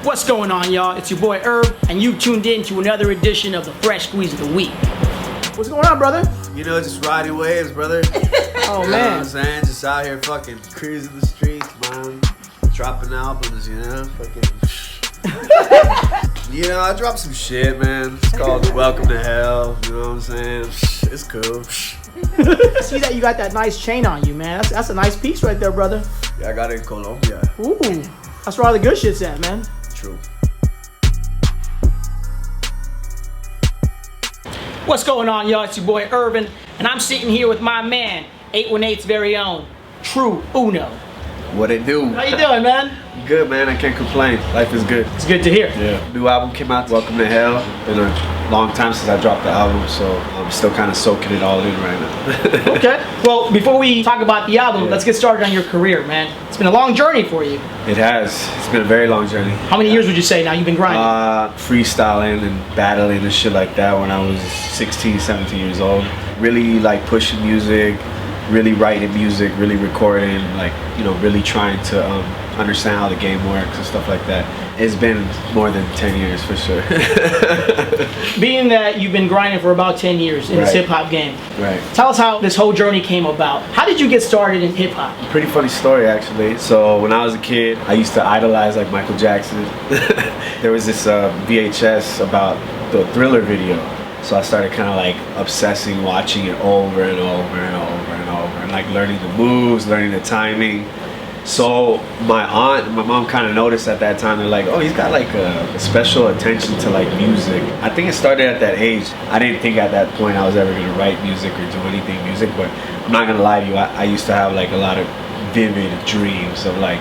What's going on, y'all? It's your boy Irv, and you tuned in to another edition of the Fresh Squeeze of the Week. What's going on, brother? You know, just Roddy waves, brother. Oh, man. You know what I'm saying? Just out here fucking cruising the streets, man. Dropping albums, you know? Fucking. You know, I dropped some shit, man. It's called Welcome to Hell. You know what I'm saying? It's cool. I see that you got that nice chain on you, man. That's a nice piece right there, brother. Yeah, I got it in Colombia. Ooh, that's where all the good shit's at, man. True. What's going on, y'all? It's your boy Irvin, and I'm sitting here with my man, 818's very own, TrewxUno. What it do? How you doing, man? Good, man. I can't complain. Life is good. It's good to hear. Yeah. New album came out, Welcome to Hell. Been a long time since I dropped the album, so I'm still kind of soaking it all in right now. Okay. Well, before we talk about the album, let's get started on your career, man. It's been a long journey for you. It has. It's been a very long journey. How many years would you say now you've been grinding? Freestyling and battling and shit like that when I was 16, 17 years old. Really like pushing music, really writing music, really recording, like, you know, really trying to understand how the game works and stuff like that. It's been more than 10 years for sure. Being that you've been grinding for about 10 years in this hip-hop game, tell us how this whole journey came about. How did you get started in hip-hop? Pretty funny story, actually. So when I was a kid, I used to idolize like Michael Jackson. There was this VHS about the Thriller video. So I started kind of like obsessing, watching it over and over and over and over, and like learning the moves, learning the timing. So my aunt and my mom kind of noticed at that time. They're like, oh, he's got like a special attention to like music. I think it started at that age. I didn't think at that point I was ever gonna write music or do anything music, but I'm not gonna lie to you, I used to have like a lot of vivid dreams of like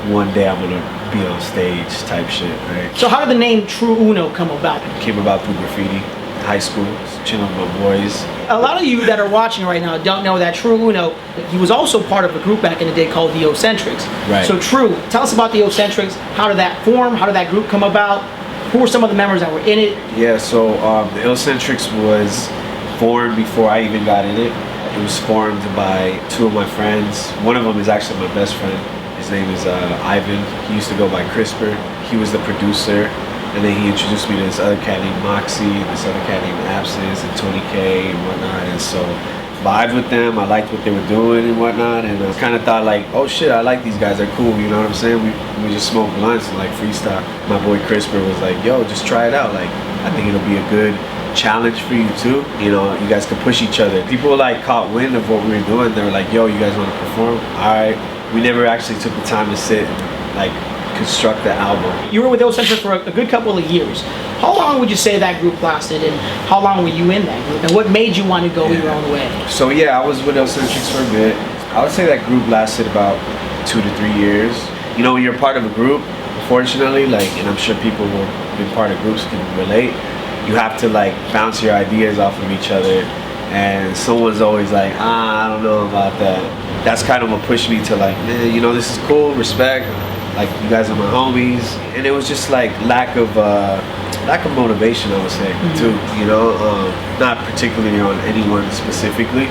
one day I'm gonna be on stage type shit, right? So how did the name TrewxUno come about? It came about through graffiti. High school, chilling with my boys. A lot of you that are watching right now don't know that TrewxUno, he was also part of a group back in the day called the Illcentrics. Right. So Trew, tell us about the Illcentrics. How did that form? How did that group come about? Who were some of the members that were in it? Yeah, so the Illcentrics was formed before I even got in it. It was formed by two of my friends. One of them is actually my best friend. His name is Ivan. He used to go by CRISPR. He was the producer. And then he introduced me to this other cat named Moxie, and this other cat named Absence, and Tony K, and whatnot. And so, vibed with them. I liked what they were doing and whatnot. And I kind of thought like, oh shit, I like these guys. They're cool. You know what I'm saying? We just smoke blunts and like freestyle. My boy CRISPR was like, yo, just try it out. Like, I think it'll be a good challenge for you too. You know, you guys could push each other. People like caught wind of what we were doing. They were like, yo, you guys want to perform? All right. We never actually took the time to sit and like construct the album. You were with Illcentrics for a good couple of years. How long would you say that group lasted, and how long were you in that group, and what made you want to go your own way? So yeah, I was with Illcentrics for a bit. I would say that group lasted about 2 to 3 years. You know, when you're part of a group, unfortunately, like, and I'm sure people who have been part of groups can relate, you have to like bounce your ideas off of each other, and someone's always like, I don't know about that. That's kind of what pushed me to like, man, you know, this is cool, respect. Like, you guys are my homies. And it was just like lack of motivation, I would say, too. You know, not particularly on anyone specifically,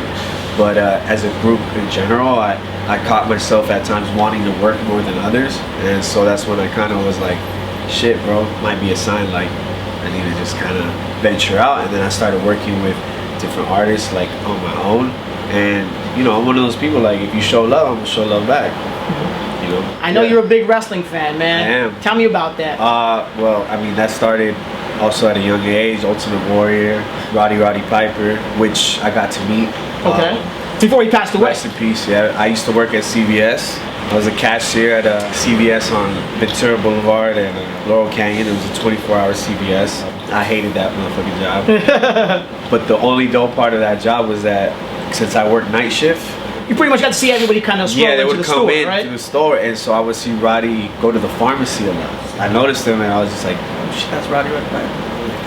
but as a group in general, I caught myself at times wanting to work more than others. And so that's when I kind of was like, shit, bro, might be a sign like I need to just kind of venture out. And then I started working with different artists like on my own. And, you know, I'm one of those people, like, if you show love, I'm gonna show love back. You know? I know you're a big wrestling fan, man. I am. Tell me about that. Well, I mean, that started also at a young age. Ultimate Warrior, Roddy Piper, which I got to meet. Okay. Before he passed away. Rest in peace, yeah. I used to work at CVS. I was a cashier at a CVS on Ventura Boulevard and Laurel Canyon. It was a 24-hour CVS. I hated that motherfucking job. But the only dope part of that job was that since I worked night shift, you pretty much got to see everybody kind of stroll into the store, right? Yeah, they would come in to the store, and so I would see Roddy go to the pharmacy a lot. I noticed him, and I was just like, oh shit, that's Roddy right there.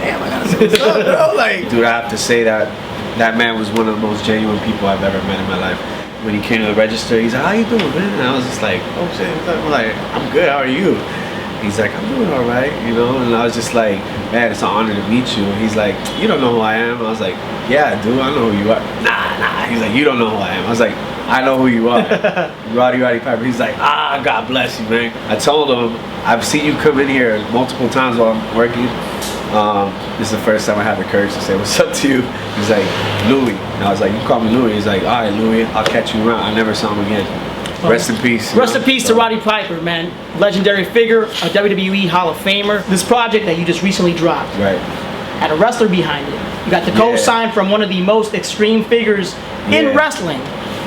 Damn, I gotta say what's up, bro. Like, dude, I have to say that that man was one of the most genuine people I've ever met in my life. When he came to the register, he's like, how you doing, man? And I was just like, oh shit, I'm like, I'm good, how are you? He's like, I'm doing all right, you know? And I was just like, man, it's an honor to meet you. He's like, you don't know who I am? I was like, yeah, dude, I know who you are. Nah. He's like, you don't know who I am. I was like, I know who you are. Roddy Piper. He's like, God bless you, man. I told him, I've seen you come in here multiple times while I'm working. This is the first time I had the courage to say what's up to you. He's like, Louis. And I was like, you call me Louis. He's like, all right, Louis, I'll catch you around. I never saw him again. Rest in peace. Rest in peace to Roddy Piper, man. Legendary figure, a WWE Hall of Famer. This project that you just recently dropped. Right. Had a wrestler behind it. You got the co-sign from one of the most extreme figures in wrestling.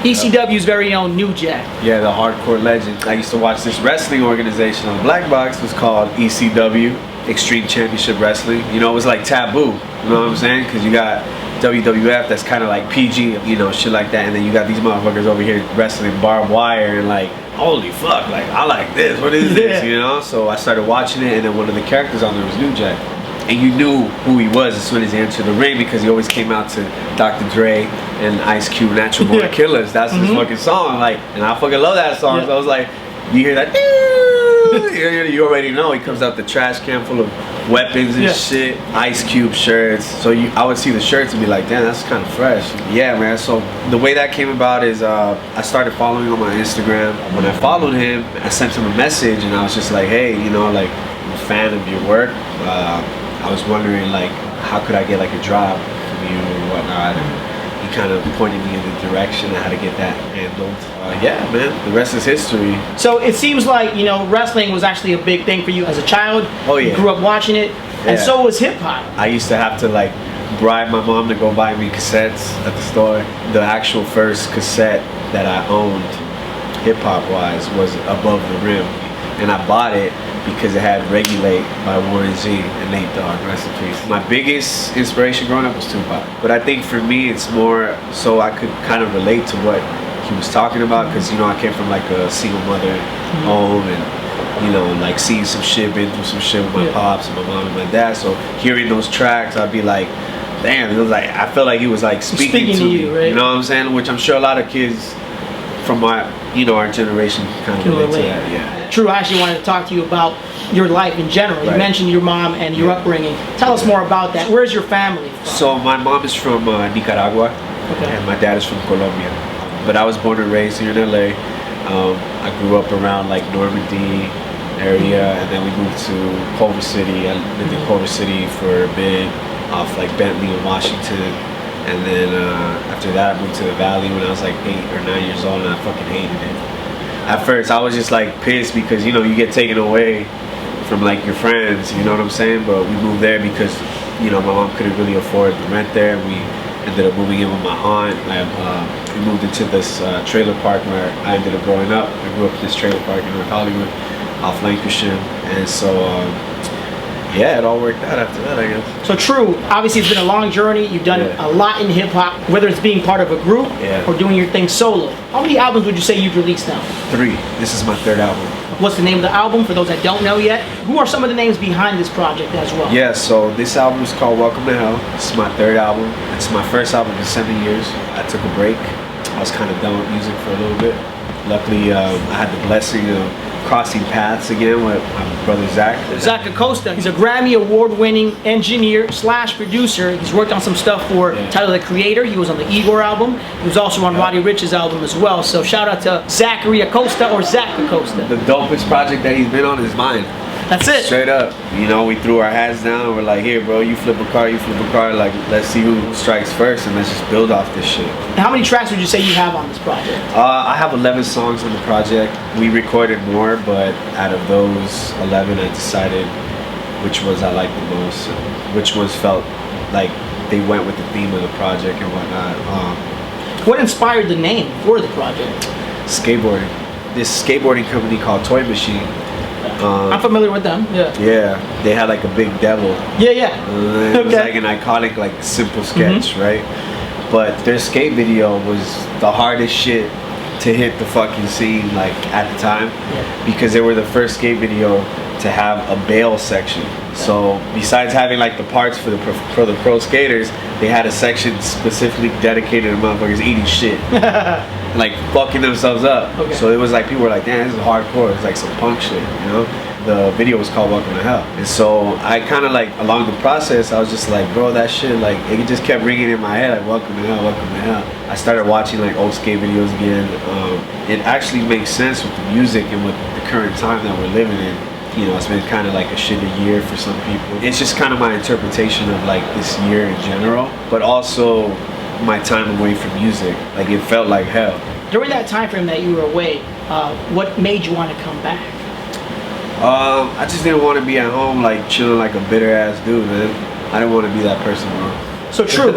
ECW's very own New Jack. Yeah, the hardcore legend. I used to watch this wrestling organization on the Black Box. It was called ECW, Extreme Championship Wrestling. You know, it was like taboo. You know what I'm saying? Because you got WWF that's kind of like PG, you know, shit like that. And then you got these motherfuckers over here wrestling barbed wire and like, holy fuck, like, I like this. What is this? You know? So I started watching it, and then one of the characters on there was New Jack. And you knew who he was as soon as he entered the ring, because he always came out to Dr. Dre and Ice Cube, Natural Born Killers. That's his fucking song. Like, and I fucking love that song. So I was like, you hear that? You already know he comes out the trash can full of weapons and shit, Ice Cube shirts. So I would see the shirts and be like, damn, that's kind of fresh. Yeah, man. So the way that came about is I started following him on my Instagram. When I followed him, I sent him a message, and I was just like, hey, you know, like, I'm a fan of your work. I was wondering, like, how could I get like a drop from you or whatnot. And he kind of pointed me in the direction of how to get that handled. Yeah, man, the rest is history. So it seems like, you know, wrestling was actually a big thing for you as a child. Oh yeah. You grew up watching it, and so was hip hop. I used to have to like bribe my mom to go buy me cassettes at the store. The actual first cassette that I owned, hip hop wise, was Above the Rim, and I bought it because it had Regulate by Warren G and Nate Dogg, rest in peace. My biggest inspiration growing up was Tupac. But I think for me, it's more so I could kind of relate to what he was talking about, because, you know, I came from like a single mother home, and, you know, like seeing some shit, been through some shit with my pops and my mom and my dad. So hearing those tracks, I'd be like, damn, it was like, I felt like he was like speaking to me, right? You know what I'm saying? Which I'm sure a lot of kids from my, you know, our generation kind of relate to that. Yeah. True, I actually wanted to talk to you about your life in general. You mentioned your mom and your upbringing. Tell us more about that. Where's your family from? So my mom is from Nicaragua, and my dad is from Colombia. But I was born and raised here in LA. I grew up around like Normandy area, and then we moved to Culver City. I lived in Culver City for a bit, off like Bentley and Washington. And then after that, I moved to the Valley when I was like 8 or 9 years old, and I fucking hated it. At first, I was just like pissed because, you know, you get taken away from like your friends, you know what I'm saying? But we moved there because, you know, my mom couldn't really afford the rent there. We ended up moving in with my aunt. We moved into this trailer park where I ended up growing up. I grew up in this trailer park in North Hollywood, off Lancashire, and so yeah, it all worked out after that, I guess. So True, obviously it's been a long journey. You've done a lot in hip hop, whether it's being part of a group or doing your thing solo. How many albums would you say you've released now? 3. This is my 3rd album. What's the name of the album for those that don't know yet? Who are some of the names behind this project as well? Yeah, so this album is called Welcome to Hell. It's my 3rd album. It's my first album in 7 years. I took a break. I was kind of done with music for a little bit. Luckily, I had the blessing of crossing paths again with my brother Zach. Zach Acosta. He's a Grammy award-winning engineer / producer. He's worked on some stuff for Tyler the Creator. He was on the Igor album. He was also on Roddy Ricch's album as well. So shout out to Zachary Acosta, or Zach Acosta. The dopest project that he's been on is mine. That's it. Straight up. You know, we threw our hats down and we're like, here bro, you flip a car, you flip a car, like let's see who strikes first and let's just build off this shit. How many tracks would you say you have on this project? I have 11 songs on the project. We recorded more, but out of those 11 I decided which ones I liked the most, which ones felt like they went with the theme of the project and whatnot. What inspired the name for the project? Skateboarding. This skateboarding company called Toy Machine. I'm familiar with them. Yeah, they had like a big devil. It was like an iconic, like simple sketch, right? But their skate video was the hardest shit to hit the fucking scene, like at the time, because they were the first skate video to have a bail section. So besides having like the parts for the pro skaters, they had a section specifically dedicated to motherfuckers eating shit. Like fucking themselves up. So it was like people were like, damn, this is hardcore. It's like some punk shit, you know? the video was called Welcome to Hell. And so I kind of like, along the process, I was just like, bro, that shit, like, it just kept ringing in my head, like, Welcome to Hell, Welcome to Hell. I started watching like old skate videos again. It actually makes sense with the music and with the current time that we're living in. You know, it's been kind of like a shitty year for some people. It's just kind of my interpretation of like this year in general, but also my time away from music. Like, it felt like hell. During that time frame that you were away, what made you want to come back? I just didn't want to be at home like chilling like a bitter ass dude, man. I didn't want to be that person, bro. So Trew,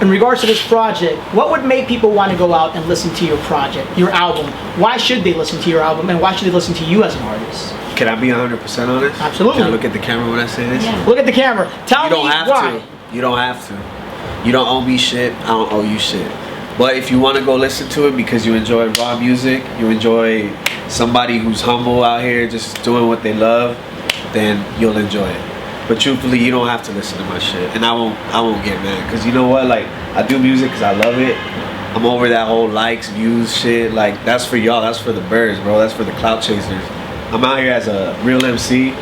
in regards to this project, what would make people want to go out and listen to your project, your album? Why should they listen to your album, and why should they listen to you as an artist? Can I be 100% honest? Absolutely. Can I look at the camera when I say this? Yeah. Look at the camera. Tell me why. You don't have to. You don't have to. You don't owe me shit. I don't owe you shit. But if you want to go listen to it because you enjoy raw music, you enjoy somebody who's humble out here just doing what they love, then you'll enjoy it. But truthfully, you don't have to listen to my shit, and I won't get mad, because you know what? Like, I do music because I love it. I'm over that whole likes, views shit. Like, that's for y'all. That's for the birds, bro. That's for the clout chasers. I'm out here as a real MC.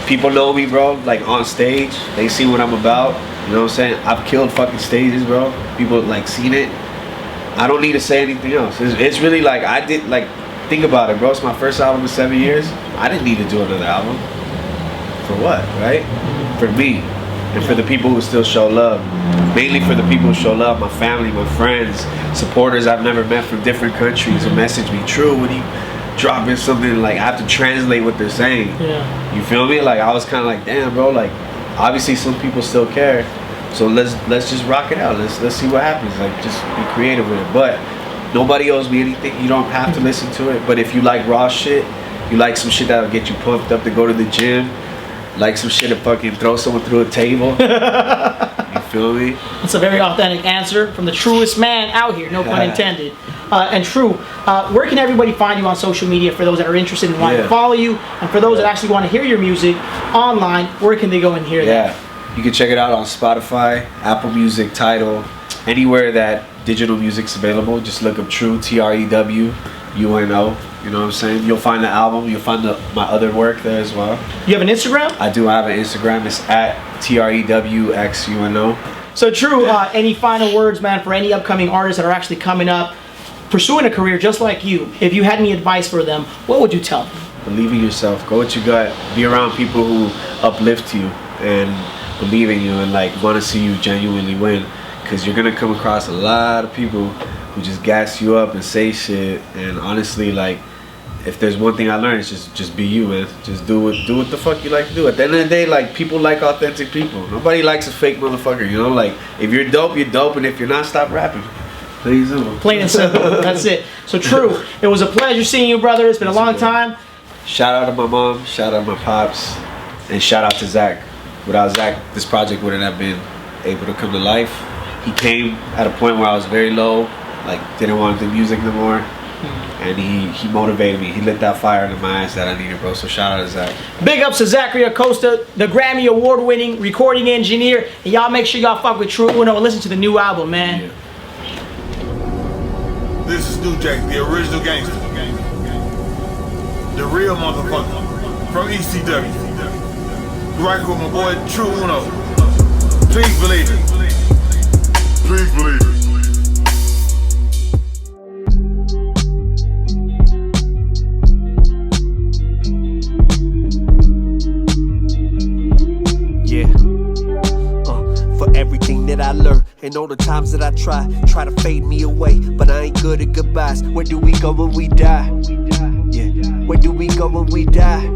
People know me, bro. Like, on stage, they see what I'm about. You know what I'm saying? I've killed fucking stages, bro. People like seen it. I don't need to say anything else. It's really like, I did, like, think about it, bro. It's my first album in 7 years. I didn't need to do another album. For what, right? For me. And for the people who still show love. Mainly for the people who show love, my family, my friends, supporters I've never met from different countries who message me, Trew, when you drop in something, like, I have to translate what they're saying. Yeah. You feel me? Like, I was kind of like, damn, bro, like, obviously some people still care. So let's just rock it out. Let's see what happens. Like, just be creative with it. But nobody owes me anything. You don't have to listen to it. But if you like raw shit, you like some shit that'll get you pumped up to go to the gym, like some shit to fucking throw someone through a table. You feel me? That's a very authentic answer from the truest man out here, no pun intended. And Trew, where can everybody find you on social media for those that are interested in wanting to follow you, and for those that actually want to hear your music online, where can they go and hear that? You can check it out on Spotify, Apple Music, Tidal, anywhere that digital music's available. Just look up Trew, TrewUno. You know what I'm saying? You'll find the album. You'll find my other work there as well. You have an Instagram? I do. I have an Instagram. It's at TrewxUno. So Trew, any final words, man, for any upcoming artists that are actually coming up, pursuing a career just like you? If you had any advice for them, what would you tell them? Believe in yourself. Go what you got. Be around people who uplift you and believe in you and like want to see you genuinely win, because you're gonna come across a lot of people who just gas you up and say shit. And honestly, like, if there's one thing I learned, it's just be you, man. Just do what the fuck you like to do. At the end of the day, like, people like authentic people. Nobody likes a fake motherfucker, you know? Like, if you're dope, you're dope, and if you're not, stop rapping. Plain and simple. That's it. So Trew, it was a pleasure seeing you, brother. It's been a long time. Shout out to my mom, shout out to my pops, and shout out to Zach. Without Zach, this project wouldn't have been able to come to life. He came at a point where I was very low, like, didn't want to do music no more, and he motivated me. He lit that fire into my ass that I needed, bro. So shout out to Zach. Big ups to Zachary Acosta, the Grammy award-winning recording engineer, and y'all make sure y'all fuck with TrewxUno and listen to the new album, man. Yeah. This is New Jack, the original gangster, the real motherfucker from ECW. Rockin' with my boy TrewxUno. Please believe it. Please believe it. For everything that I learned and all the times that I try to fade me away, but I ain't good at goodbyes. Where do we go when we die? Yeah, where do we go when we die?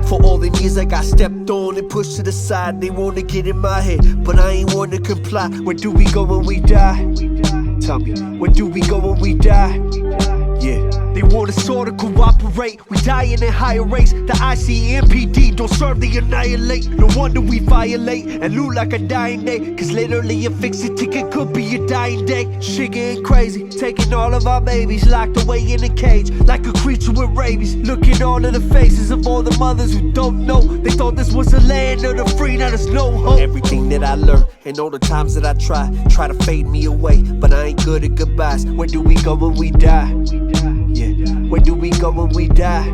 For all the years I got stepped on and pushed to the side, they wanna get in my head, but I ain't wanna comply. Where do we go when we die? Tell me, where do we go when we die? Yeah, they want us all to cooperate. We dying at higher rates. The ICMPD don't serve, they annihilate. No wonder we violate and loot like a dying day, cause literally a fix-it ticket could be a dying day. Shit getting crazy, taking all of our babies, locked away in a cage like a creature with rabies. Look at all of the faces of all the mothers who don't know. They thought this was the land of the free, now there's no hope. Everything that I learned and all the times that I try to fade me away, but I ain't good at goodbyes. Where do we go when we die? Yeah, where do we go when we die?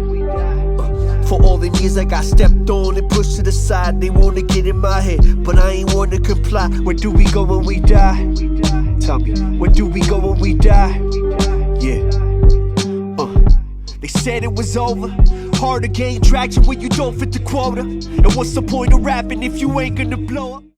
For all them years I got stepped on and pushed to the side. They wanna get in my head, but I ain't wanna comply. Where do we go when we die? Tell me, where do we go when we die? Yeah. They said it was over. Hard to gain traction when you don't fit the quota. And what's the point of rapping if you ain't gonna blow up?